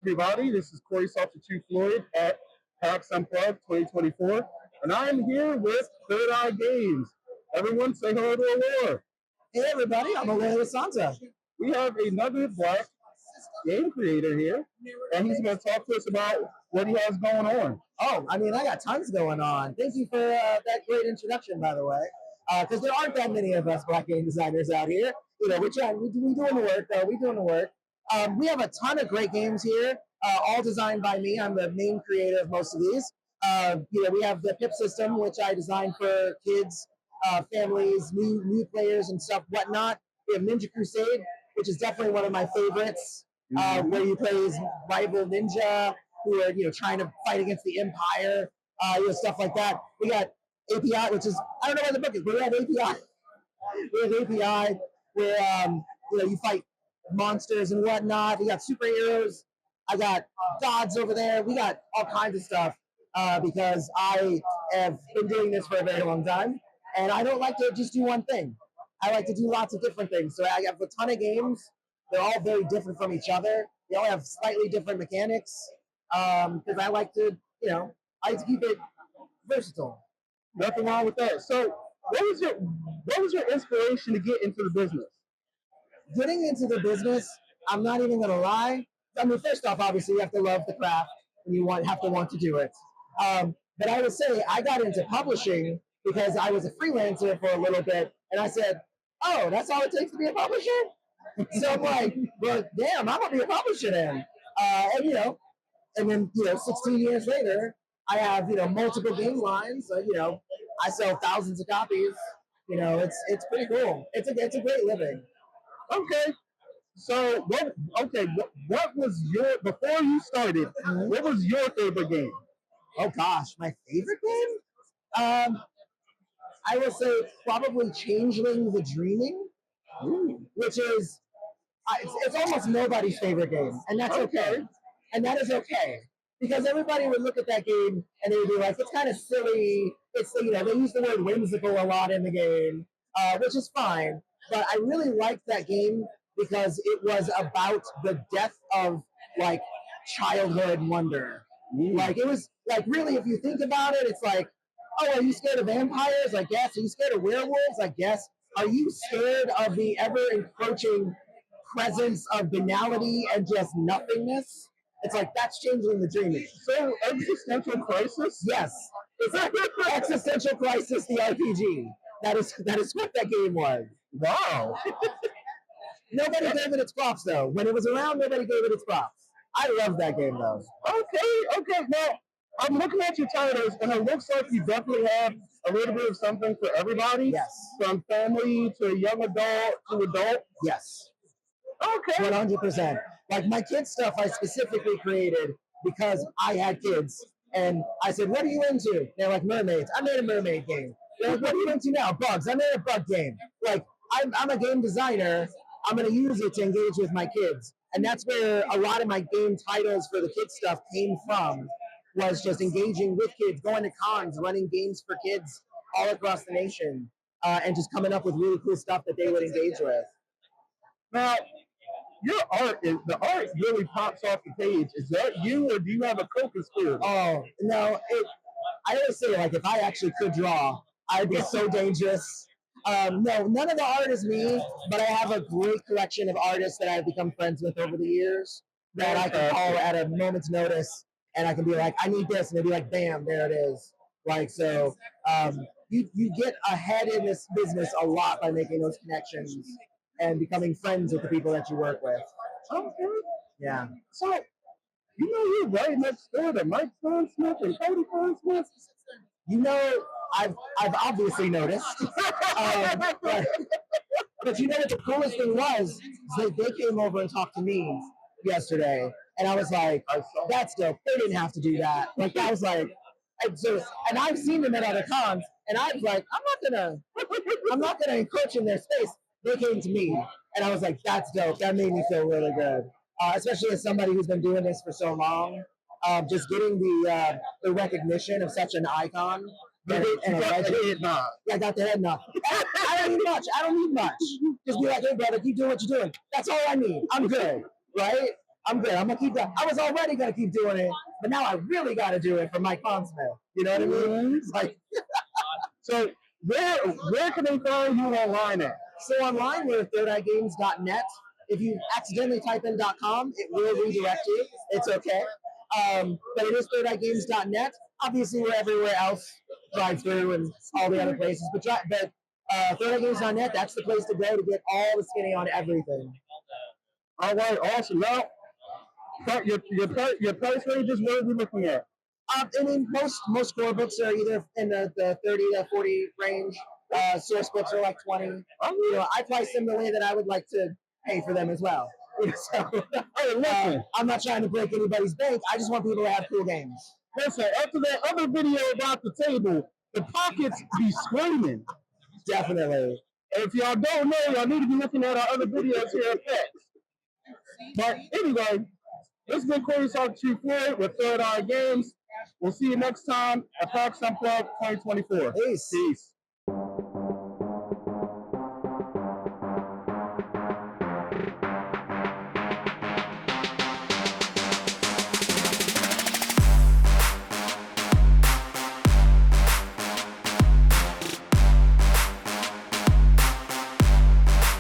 everybody. This is Corey Salter 2 Floyd at PAX Unplugged 2024, and I'm here with Third Eye Games. Everyone say hello to Allure. Hey everybody, I'm Allure Santa. We have another Black game creator here, and he's going to talk to us about what he has going on. Oh, I mean, I got tons going on. Thank you for that great introduction, by the way. Because there aren't that many of us Black game designers out here. You know, we doing the work, though. We doing the work. We have a ton of great games here, all designed by me. I'm the main creator of most of these. We have the PIP system, which I designed for kids, families, new players, and stuff, whatnot. We have Ninja Crusade, which is definitely one of my favorites, where you play as rival ninja who are trying to fight against the Empire, stuff like that. We got API, which is I don't know where the book is, but we have API. We have API where you fight monsters and whatnot. We got superheroes. I got gods over there. We got all kinds of stuff because I have been doing this for a very long time, and I don't like to just do one thing. I like to do lots of different things. So I have a ton of games. They're all very different from each other. They all have slightly different mechanics because I like to keep it versatile. Nothing wrong with that. So, what was your inspiration to get into the business? Getting into the business, I'm not even gonna lie. I mean, first off, obviously you have to love the craft and you have to want to do it. But I would say I got into publishing because I was a freelancer for a little bit, and I said, "Oh, that's all it takes to be a publisher." So I'm like, "Well, damn, I'm gonna be a publisher then." And then 16 years later, I have multiple game lines. I sell thousands of copies. It's pretty cool. It's a great living. Okay. So what was your before you started? What was your favorite game? Oh gosh, my favorite game? I will say probably Changeling the Dreaming, which is it's almost nobody's favorite game, and that's okay. And that is okay because everybody would look at that game and they would be like, it's kind of silly. It's they use the word whimsical a lot in the game, which is fine. But I really liked that game because it was about the death of like childhood wonder. Like it was like really, if you think about it, it's like, oh, are you scared of vampires? I guess. Are you scared of werewolves? I guess. Are you scared of the ever encroaching presence of banality and just nothingness? It's like that's Changeling the Dreaming. So existential crisis? Yes. It's like Existential Crisis, the RPG. That is what that game was. Wow. Nobody gave it its props though. When it was around, nobody gave it its props. I love that game though. Okay. Well, I'm looking at your titles, and it looks like you definitely have a little bit of something for everybody. Yes. From family to young adult to adult. Yes. Okay. 100%. Like my kids stuff, I specifically created because I had kids, and I said, "What are you into?" They're like, "Mermaids." I made a mermaid game. They're like, "What are you into now?" "Bugs." I made a bug game. Like I'm a game designer. I'm going to use it to engage with my kids, and that's where a lot of my game titles for the kids stuff came from. Was just engaging with kids, going to cons, running games for kids all across the nation, and just coming up with really cool stuff that they would engage with. Now, your the art really pops off the page. Is that you, or do you have a co-conspirator? Oh no, I always say like if I actually could draw, I'd be so dangerous. No, none of the art is me, but I have a great collection of artists that I've become friends with over the years that I can call at a moment's notice, and I can be like, I need this, and they'll be like, bam, there it is. Like so, you get ahead in this business a lot by making those connections and becoming friends with the people that you work with. Okay. Yeah. So, you're right next door to Mike Smith and Cody Smith. I've obviously noticed. But what the coolest thing was they came over and talked to me yesterday, and I was like, that's dope. They didn't have to do that. Like that was like, and I've seen them at other cons, and I was like, I'm not gonna encroach in their space. They came to me, and I was like, that's dope. That made me feel really good, especially as somebody who's been doing this for so long. Just getting the recognition of such an icon. And a legend. I got the head nod. I don't need much. Just be like, hey, brother, keep doing what you're doing. That's all I need. I'm good, right? I'm good. I'm gonna keep that. I was already gonna keep doing it, but now I really got to do it for Mike Pondsmith. You know what I mean? It's like, so where can they find you online at? So online, we're at thirdeyegames.net. If you accidentally type in .com, it will redirect you. It's okay. But it is thirdeyegames.net. Obviously, we're everywhere else, drive through and all the other places. But thirdeyegames.net, that's the place to go to get all the skinny on everything. All right, awesome. Now, your price range is what are we looking at? I mean, most core books are either in the 30 to 40 range. Source books are like 20. You know, I price them the way that I would like to pay for them as well. So, I'm not trying to break anybody's bank. I just want people to have cool games. Listen, after that other video about the table, the pockets be screaming. Definitely. And if y'all don't know, y'all need to be looking at our other videos here at PAX. But anyway, this has been Corey talking to Floyd with Third Eye Games. We'll see you next time at PAX Unplugged 2024. Peace.